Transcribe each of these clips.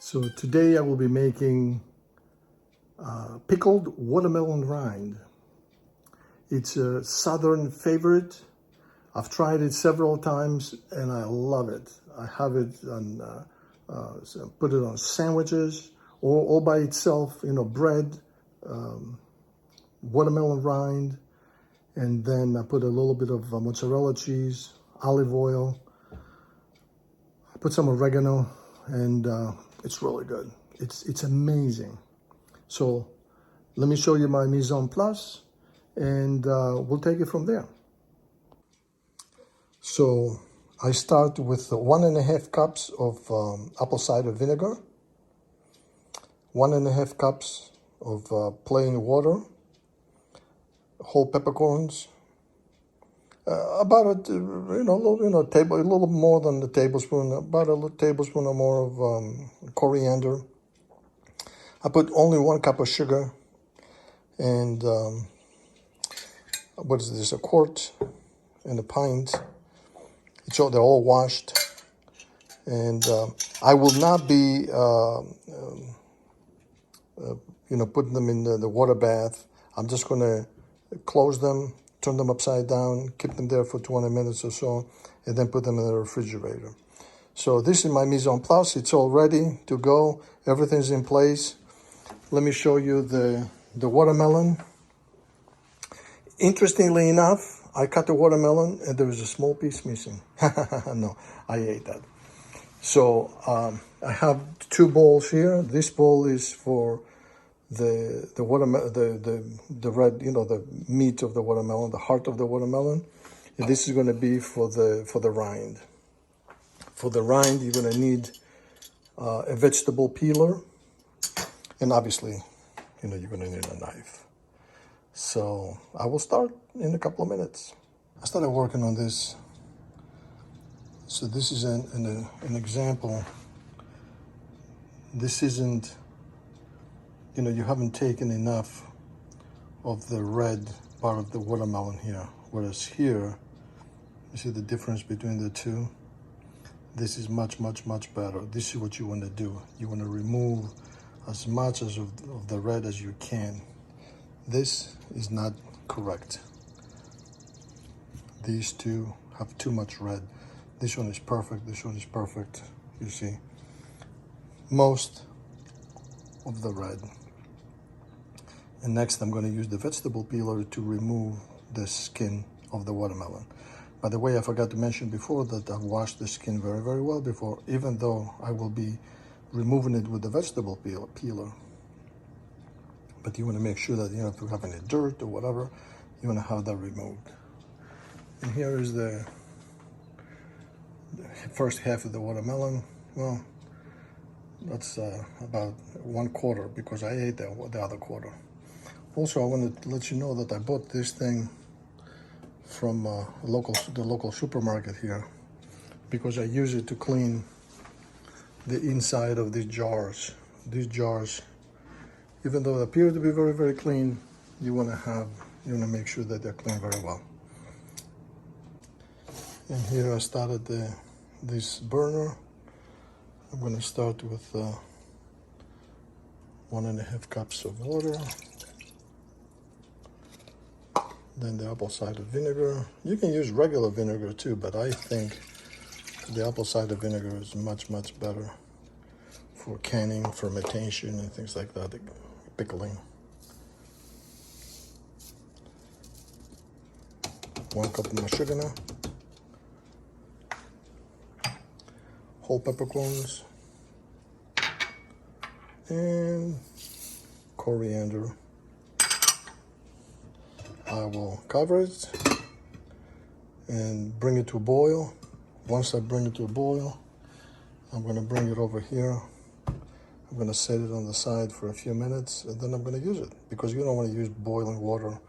So today I will be making pickled watermelon rind. It's a southern favorite. I've tried it several times and I love it. I have it on, put it on sandwiches or all by itself, you know, bread, watermelon rind, and then I put a little bit of mozzarella cheese, olive oil. I put some oregano, and it's really good. It's amazing. So let me show you my mise en place, and we'll take it from there. So I start with 1.5 cups of apple cider vinegar, 1.5 cups of plain water, whole peppercorns, about a little more than a tablespoon, about a tablespoon or more of coriander. I put only 1 cup of sugar, and what is this? A quart and a pint. So they're all washed, and I will not be putting them in the water bath. I'm just going to close them, turn them upside down, keep them there for 20 minutes or so, and then put them in the refrigerator. So this is my mise en place. It's all ready to go. Everything's in place. Let me show you the watermelon. Interestingly enough, I cut the watermelon and there was a small piece missing. No, I ate that. So I have 2 bowls here. This bowl is for the watermelon, the red, the meat of the watermelon, the heart of the watermelon. And this is going to be for the rind. For the rind, you're going to need a vegetable peeler, and obviously, you're going to need a knife. So I will start in a couple of minutes. I started working on this. So this is an example. This isn't, you haven't taken enough of the red part of the watermelon here. Whereas here, you see the difference between the two? This is much, much, much better. This is what you want to do. You want to remove as much of the red as you can. This is not correct. These two have too much red. This one is perfect. This one is perfect. You see, most of the red. And next, I'm going to use the vegetable peeler to remove the skin of the watermelon. By the way, I forgot to mention before that I've washed the skin very, very well before, even though I will be removing it with the vegetable peeler. But you want to make sure that, if you have any dirt or whatever, you want to have that removed. And here is the first half of the watermelon. Well, that's about 1/4 because I ate the other quarter. Also, I want to let you know that I bought this thing from the local supermarket here because I use it to clean the inside of these jars. These jars, even though they appear to be very, very clean, you want to make sure that they're clean very well. And here I started this burner. I'm going to start with 1.5 cups of water. Then the apple cider vinegar. You can use regular vinegar too, but I think the apple cider vinegar is much, much better for canning, fermentation, and things like that, pickling. 1 cup of my sugar now. Whole peppercorns. And coriander. I will cover it and bring it to a boil. Once I bring it to a boil, I'm going to bring it over here. I'm going to set it on the side for a few minutes, and then I'm going to use it because you don't want to use boiling water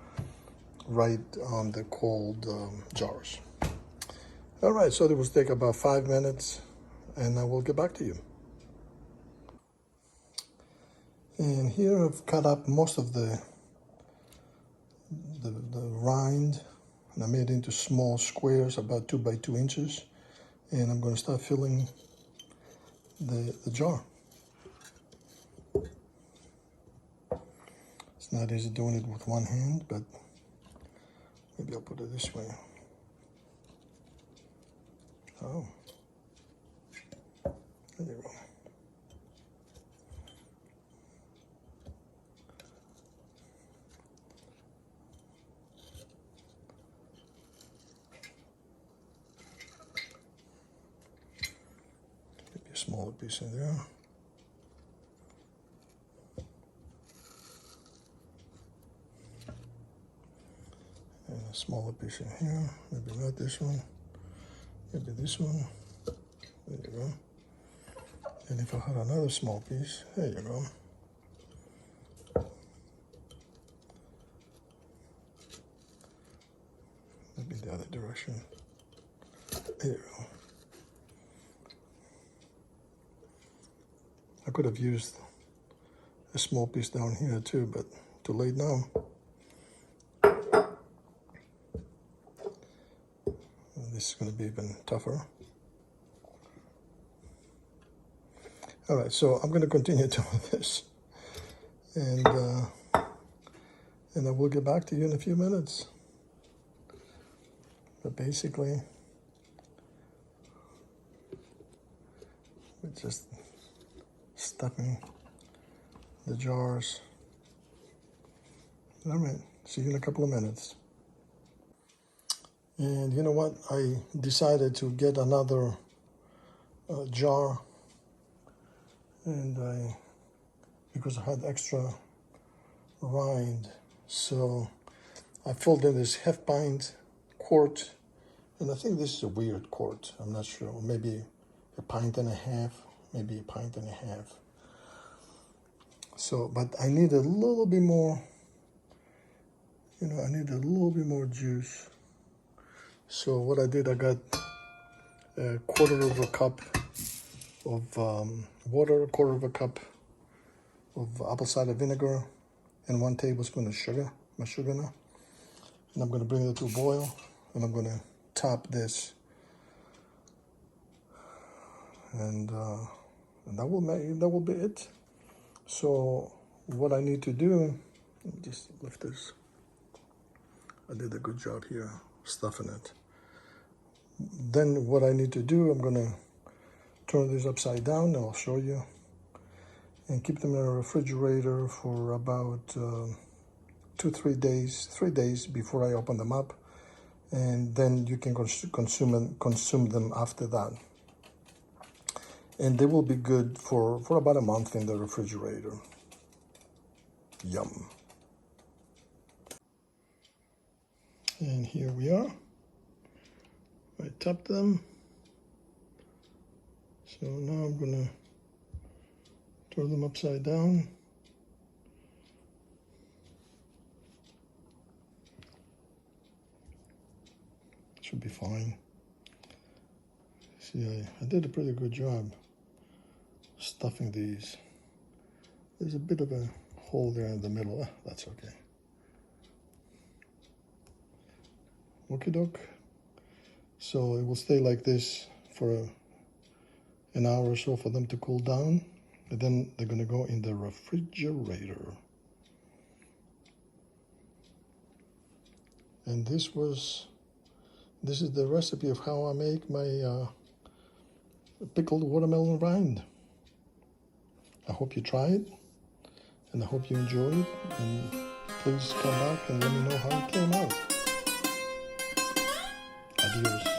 right on the cold jars. All right, so it will take about 5 minutes, and I will get back to you. And here I've cut up most of the rind, and I made it into small squares about 2 by 2 inches, and I'm going to start filling the jar. It's not easy doing it with one hand, but maybe I'll put it this way. Oh, there you go. Maybe a smaller piece in there. And a smaller piece in here. Maybe not this one. Maybe this one. There you go. And if I had another small piece, there you go. Maybe the other direction. There you go. I could have used a small piece down here too, but too late now. This is going to be even tougher. All right, so I'm going to continue doing this, and I will get back to you in a few minutes. But basically, we're just stuffing the jars. All right, see you in a couple of minutes. And you know what? I decided to get another jar, and because I had extra rind, so I filled in this half-pint quart, and I think this is a weird quart. I'm not sure. Maybe a pint and a half, maybe a pint and a half. So, but I need a little bit more. I need a little bit more juice. So what I did, I got a quarter of a cup of water, a quarter of a cup of apple cider vinegar, and 1 tablespoon of sugar, my sugar now. And I'm going to bring it to a boil, and I'm going to top this. And that will be it. So what I need to do, let me just lift this. I did a good job here stuffing it. Then what I need to do, I'm gonna turn this upside down, and I'll show you, and keep them in a refrigerator for about 3 days before I open them up, and then you can consume them after that. And they will be good for about a month in the refrigerator. Yum. And here we are. I tapped them. So now I'm gonna turn them upside down. Should be fine. See, I did a pretty good job stuffing these. There's a bit of a hole there in the middle. That's okay. Okie doke. So it will stay like this for an hour or so for them to cool down, and then they're going to go in the refrigerator. And this is the recipe of how I make my pickled watermelon rind. I hope you try it, and I hope you enjoy it, and please come back and let me know how it came out. Adios.